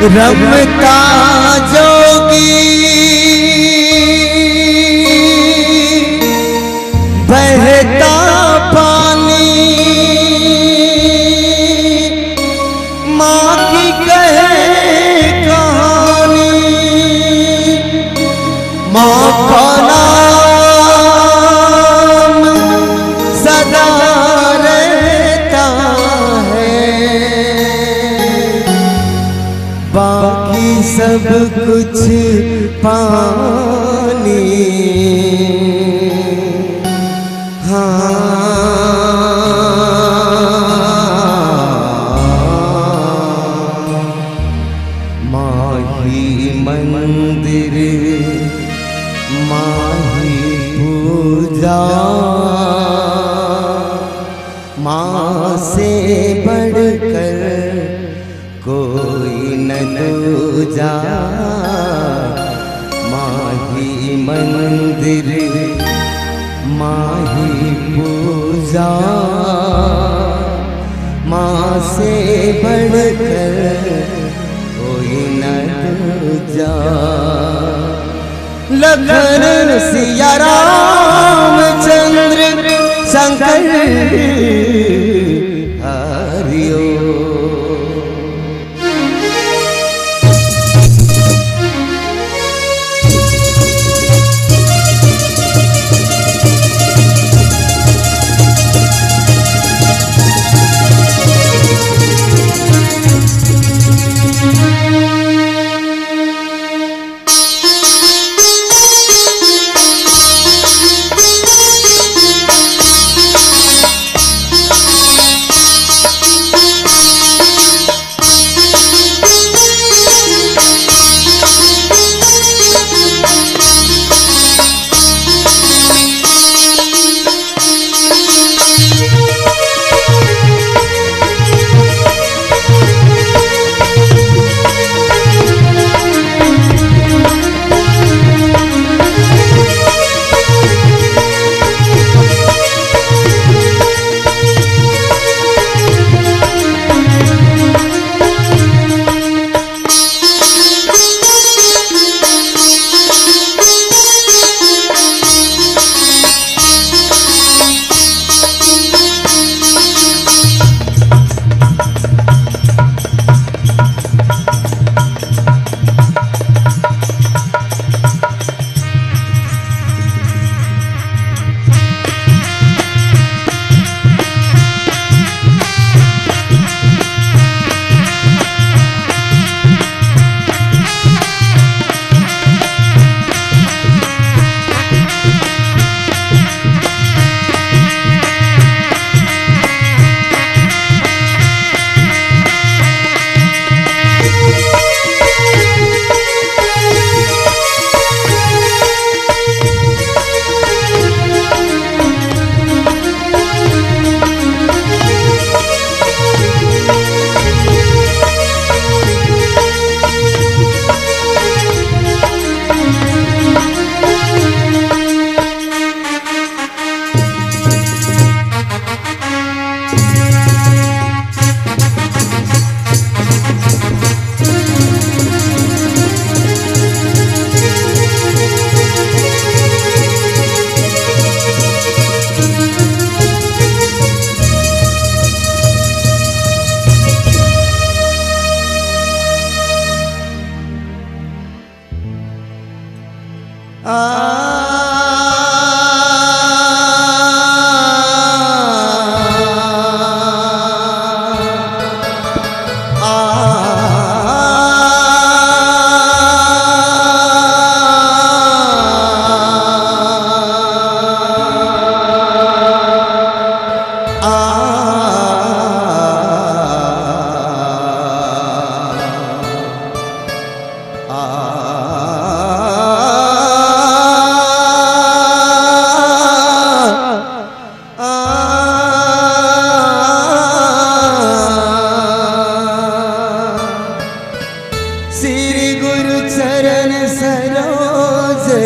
रमता जोगी बहता पानी माँ की कहे कहानी माँ का नाम सदा रहता है बाकी सब कुछ पानी माही मंदिर माही पूजा माँ से बढ़कर कोई न दूजा माही मंदिर माही पूजा माँ से बढ़कर कोई न दूजा लखन सिया रामचंद्र शंकर हरिओ।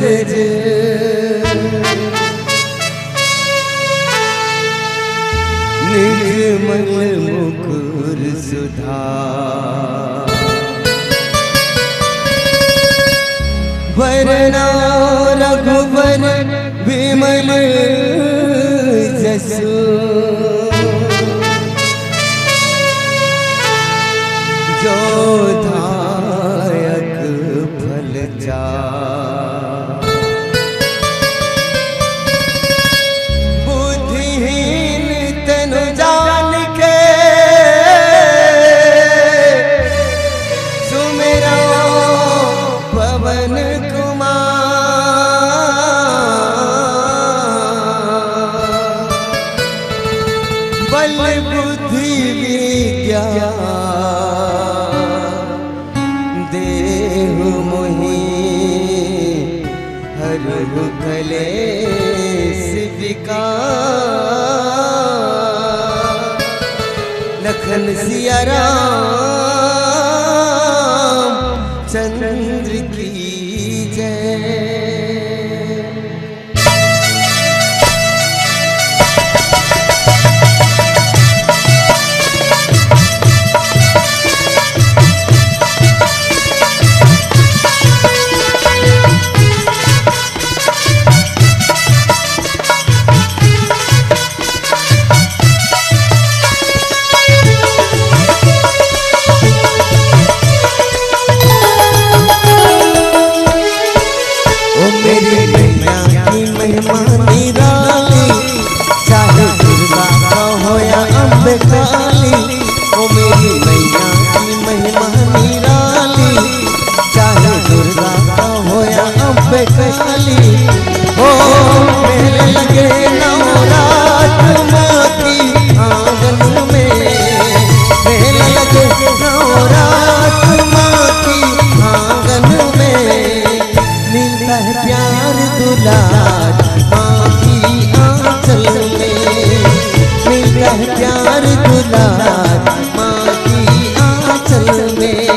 रज निर्मल मुकुर सुधा वरना रघुवर विमल जसु जो धायक फल जा बुद्धिहीन तनु जान के सुमेरा पवन बल बुद्धि विद्या देह मोहि हरहु कलेश विकार लखन सिया राम चंद्र की जय। दुर्गा का होया अम्बे काली हो मेला लगे नवरात माँ की आंगन में मेला लगे नवरात माँ की आंगन में मिला प्यार दुलार माँ की आंचल में मिला प्यार दुलार माँ की आंचल में।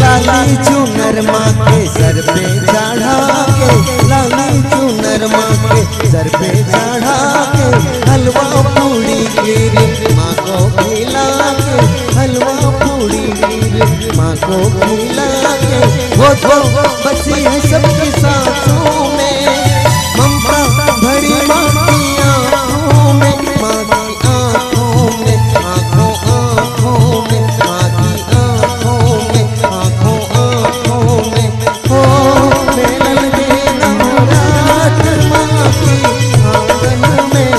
लाली चुनर माँ के सर पे चढ़ा के लाली चुनर माँ के सर पे चढ़ा के हलवा पूड़ी खीर माँ को खिला के हलवा पूड़ी खीर माँ को खिला के वो बची है सबकी सांसों में ममता भरी माँ की आँखों में माँ की आँखों में आँखों आँखों में माँ की आँखों में आँखों आँखों में हो मेला लगे नवरात माँ की आंगन में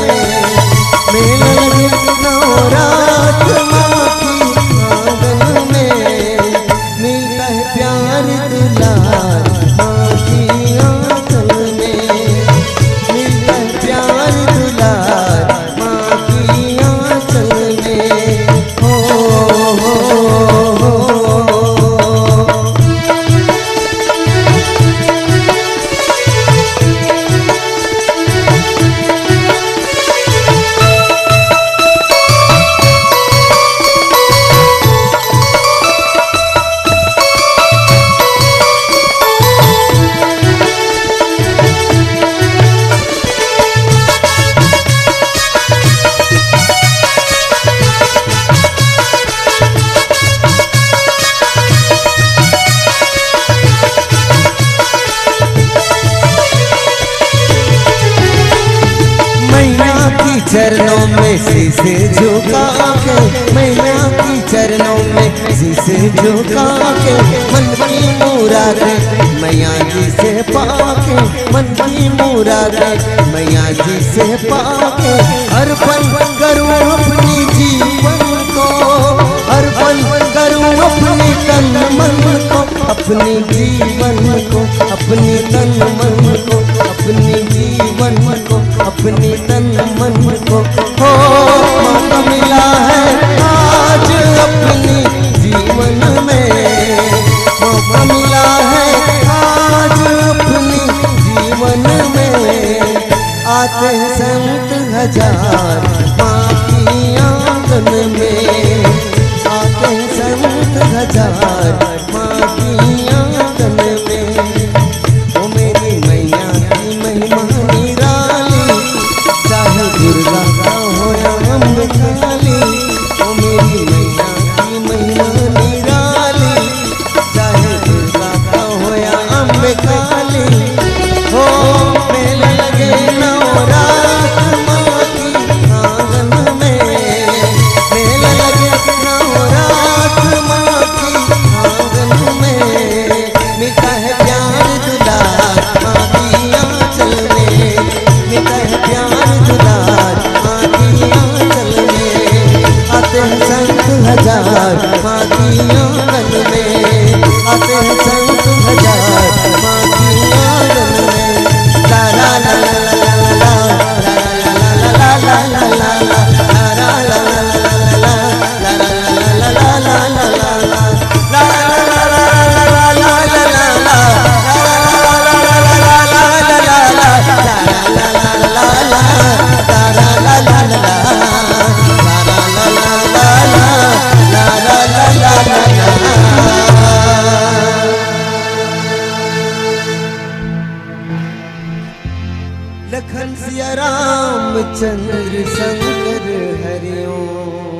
मेला लगे नवरात माँ की आंगन में मिलता है प्यार दुलार माँ की आंचल में मिलता है प्यार दुलार माँ की आंचल में हो। चरणों में शीशे झुका के, मैया की चरणों में शीशे झुका के, मन की मुरादें मैया जी से पाके, मन की मुरादें मैया जी से पाके, अर्पण करूं अपनी जीवन को, अर्पण करूं अपनी तन मन को, अपनी जीवन को, अपनी तन मन को, अपनी जीवन को, अपनी तन मन को। हो मौका मिला है आज अपनी जीवन में, मौका मिला है आज अपनी जीवन में। आते हैं संत हजार माँ की आंगन में, आते हैं संत हजार माँ की आंगन में। ओ मेरी मैया की महिमा निराली, चाहे दुर्गा का हो या अम्बे काली। ओ मेरी मैया की महिमा निराली, चाहे दुर्गा का हो या अम्बे काली। हो मेले लगे नवरात माँ की आंगन में, मेले लगे नवरात माँ की आंगन में। मिलता है प्यार दुलार माँ की आंचल में, मिलता है प्यार दुलार माँ की आंचल में। आते हैं संत हजार माँ की आंगन में, आते हैं संत हजार माँ की आंगन में। ला ला ला ला ला ला ला ला ला ला ला ला लखन सिया राम चंद्र शंकर हरिओम।